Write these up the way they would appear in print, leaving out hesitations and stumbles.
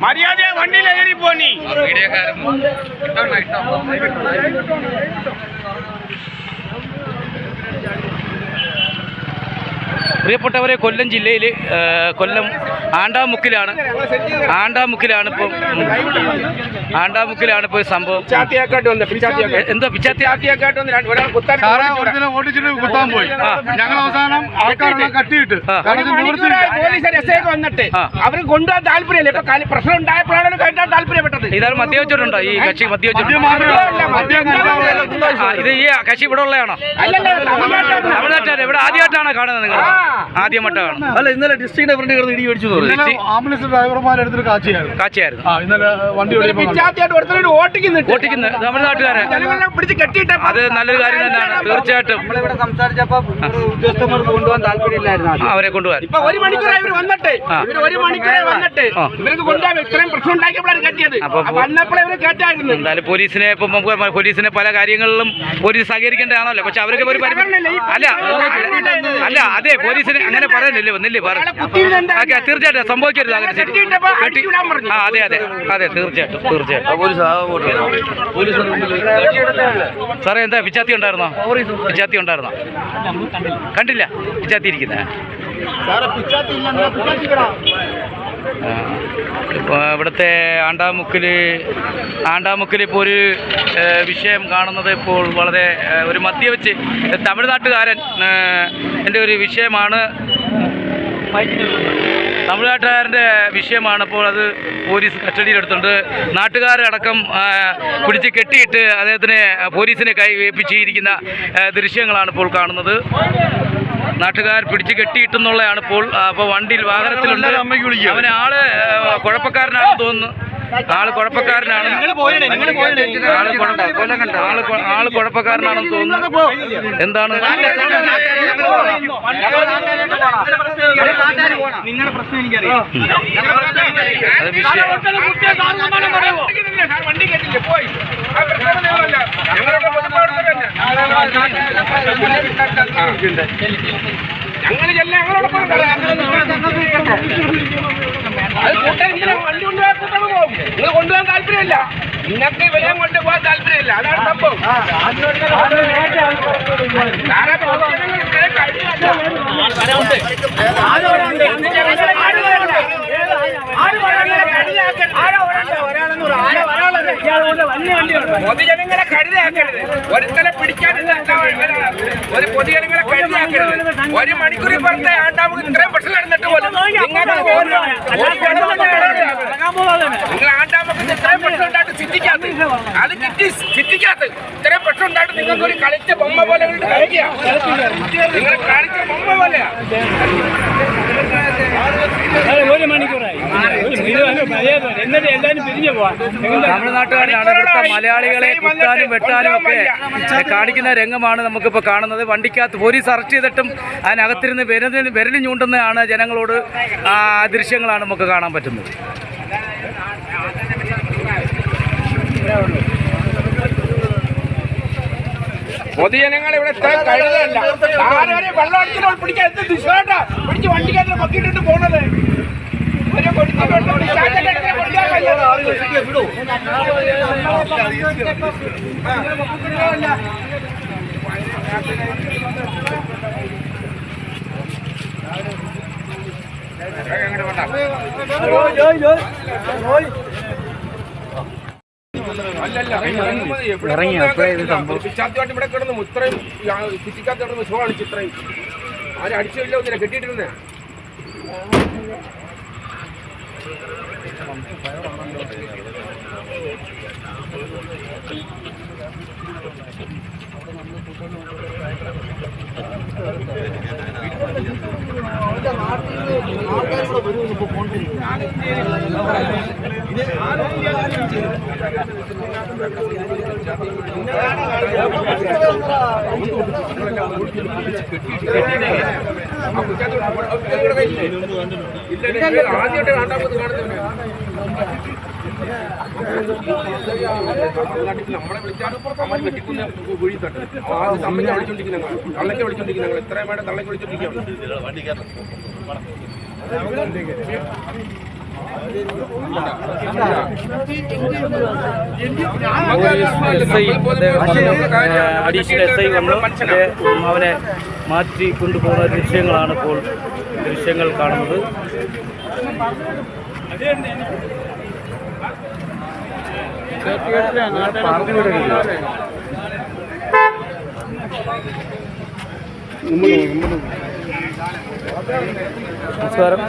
മര്യാദ വണ്ടിയിലേറി പോണി. പ്രിയപ്പെട്ടവരെ, കൊല്ലം ജില്ലയിൽ കൊല്ലം ആണ്ടാമുക്കിലാണ് ഇപ്പോൾ സംഭവം. എന്താ പിച്ചാത്തിയാക്കാട്ട് കുത്താൻ പോയി. ഞങ്ങൾ അവസാനം ആൾക്കാരെല്ലാം കട്ടിയിട്ട് വന്നിട്ട് അവർ കൊണ്ടുപോകാൻ താല്പര്യമില്ല. ഇപ്പൊ പ്രശ്നം ഉണ്ടായപ്പോഴാണ് കേട്ടാൻ താല്പര്യപ്പെട്ടത്. ഇതാണ് മദ്യവെച്ചിട്ടുണ്ടോ ഈ കക്ഷി? മദ്യവെച്ചിട്ടുണ്ടോ? ഇത് ഈ കക്ഷി ഇവിടെ ഉള്ളതാണോ? തമിഴ്നാട്ടിലാണ്. ഇവിടെ ആദ്യമായിട്ടാണ് കാണുന്നത് നിങ്ങൾ? ആദ്യമായിട്ടാണ് കാണുന്നത്. അല്ല, ഇന്നലെ ഡിസ്ട്രിക്റ്റിന്റെ ഫ്രണ്ട് കിടന്ന് ഇടി മേടിച്ചു. ആംബുലൻസ് ഡ്രൈവർമാരെടുത്തിട്ട് കാച്ചിയായിരുന്നു. ഇന്നലെ വണ്ടി ഓട്ടിക്കുന്നത് തമിഴ്നാട്ടുകാരെ. അത് നല്ലൊരു കാര്യം തന്നെയാണ്. തീർച്ചയായിട്ടും സംസാരിച്ചപ്പോ ഉദ്യോഗസ്ഥന്മാർ കൊണ്ടുപോകാൻ താല്പര്യമില്ലായിരുന്നു. അവരെ കൊണ്ടുപോകാൻ ഒരു മണിക്കൂറായി ഇവർ വന്നിട്ട് ഇവർക്ക് കൊണ്ടുപോകാൻ ഇത്രയും പ്രശ്നം ഉണ്ടാക്കിയപ്പോഴാണ് കെട്ടിയത്. വന്നപ്പോഴേ ഇവർ കേട്ടായിരുന്നു. എന്തായാലും പോലീസിനെ പല കാര്യങ്ങളിലും പോലീസ് സഹകരിക്കേണ്ടതാണല്ലോ. പക്ഷെ അവർക്ക് ഒരു അല്ല അതെ, പോലീസിന് അങ്ങനെ പറയുന്നില്ലേ? തീർച്ചയായിട്ടും സംഭവിക്കരുത് അങ്ങനെ. അതെ അതെ അതെ, തീർച്ചയായിട്ടും. സാറേ, എന്താ പിച്ചാത്തി ഉണ്ടായിരുന്നോ? കണ്ടില്ല പിച്ചാത്തി ഇരിക്കുന്നത്. ഇപ്പോൾ ഇവിടുത്തെ ആണ്ടാമുക്കിൽ ഇപ്പോൾ ഒരു വിഷയം കാണുന്നത് ഇപ്പോൾ വളരെ ഒരു മദ്യവെച്ച് തമിഴ്നാട്ടുകാരൻ എൻ്റെ ഒരു വിഷയമാണ്. തമിഴ്നാട്ടുകാരൻ്റെ വിഷയമാണ്. അപ്പോൾ അത് പോലീസ് കസ്റ്റഡിയിലെടുത്തുണ്ട്. നാട്ടുകാരടക്കം പിടിച്ച് കെട്ടിയിട്ട് അദ്ദേഹത്തിനെ പോലീസിനെ ഏൽപ്പിച്ചിരിക്കുന്ന ദൃശ്യങ്ങളാണ് ഇപ്പോൾ കാണുന്നത്. നാട്ടുകാർ പിടിച്ച് കെട്ടിയിട്ടെന്നുള്ളതാണ് ഇപ്പോൾ. അപ്പോൾ വണ്ടിയിൽ വാഹനത്തിലുണ്ട്. അവനെ ആള് കുഴപ്പക്കാരനാണെന്ന് തോന്നുന്നു. ആള് കുഴപ്പക്കാരനാണെന്ന് തോന്നുന്നു. എന്താണ് നിങ്ങളുടെ പ്രശ്നം എനിക്കറിയാം. അത് വിഷയം. വണ്ടി കേട്ടില്ലേ പോയി ഞങ്ങൾ ഞങ്ങളോടൊപ്പം വണ്ടി കൊണ്ടുപോകാൻ നിങ്ങൾ കൊണ്ടുപോകാൻ താല്പര്യമില്ല. നിങ്ങൾക്ക് വിലയും കൊണ്ടുപോകാൻ താല്പര്യമില്ല. അതാണ് സംഭവം. പൊതുജനങ്ങളെ കരുതയാക്കരുത്. ഒരുത്തലെ പിടിക്കാനില്ല. ഒരു പൊതുജനങ്ങളെ കരുതയാക്കരുത്. ഒരു മണിക്കൂറിൽ പുറത്തെ ആണ്ടാമുക്ക് ഇത്രയും പ്രശ്നം നടന്നിട്ട് പോലും നിങ്ങൾ ആണ്ടാമുക്ക് ഇത്രയും പ്രശ്നം ഉണ്ടായിട്ട് ചിന്തിക്കാത്ത അത് ചിന്തിക്കാത്ത ഇത്രയും പ്രശ്നം ഉണ്ടായിട്ട് നിങ്ങൾക്ക് ഒരു കളിച്ച ബൊമ്മ പോലെ കളിക്കുക. നിങ്ങൾ കളിച്ച ബൊമ്മ പോലെയാ. ഒരു മണിക്കൂറായി എന്നിട്ട് എല്ലാവരും പിരിഞ്ഞു പോവാം. തമിഴ്നാട്ടുകാരാണ്. ഇവിടുത്തെ മലയാളികളെ കുത്താനും വെട്ടാനും ഒക്കെ കാണിക്കുന്ന രംഗമാണ് നമുക്കിപ്പോൾ കാണുന്നത്. വണ്ടിക്കകത്ത് പോലീസ് അറസ്റ്റ് ചെയ്തിട്ടും അതിനകത്തിരുന്ന് വിരലിൽ ചൂണ്ടുന്നതാണ് ജനങ്ങളോട്. ആ ദൃശ്യങ്ങളാണ് നമുക്ക് കാണാൻ പറ്റുന്നത്. പൊതുജനങ്ങൾ ഇവിടെ കഴുതല്ല. ആരെ വെള്ളം അടിച്ചിട്ട് പിടിക്കാൻ എന്ത് ദിശ പിടിച്ച് വണ്ടിക്കകത്ത് പൊക്കിയിട്ടിട്ട് പോണത്. പിച്ചാത്തിയോട്ട് ഇവിടെ കിടന്നു ഇത്രയും പിച്ചിക്കാത്ത കിടന്ന് വിഷമാണ്. ഇത്രയും ആരും അടിച്ചില്ല. ഒന്നിനെ കെട്ടിയിട്ടിരുന്നേ. ആദ്യമായിട്ട് രണ്ടാമത് കാണുന്നില്ല. നമ്മളെ വിളിച്ചാൽ അമ്മ വെട്ടിക്കുന്ന കുഴി തട്ട് ആദ്യം തമ്മയ്ക്ക് വിളിച്ചോണ്ടിരിക്കുന്ന തള്ളയ്ക്ക് വിളിച്ചോണ്ടിരിക്കുന്ന എത്രയും വേണ്ട തള്ളയ്ക്ക് വിളിച്ചോണ്ടിരിക്കുകയാണ്. അഡീഷണൽ എസ് ഐ വന്ന് അവനെ മാറ്റി കൊണ്ടുപോകുന്ന ദൃശ്യങ്ങളാണ് ഇപ്പോൾ ദൃശ്യങ്ങൾ കാണുന്നത്. നമസ്കാരം.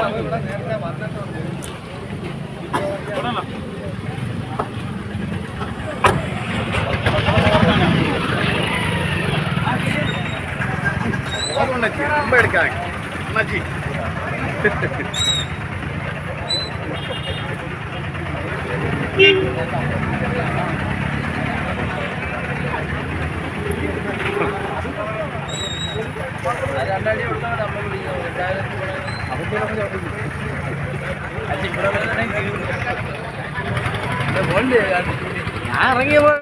ரொம்ப எடுக்காங்க அண்ணாச்சி. ഞാൻ ഇറങ്ങിയപ്പോൾ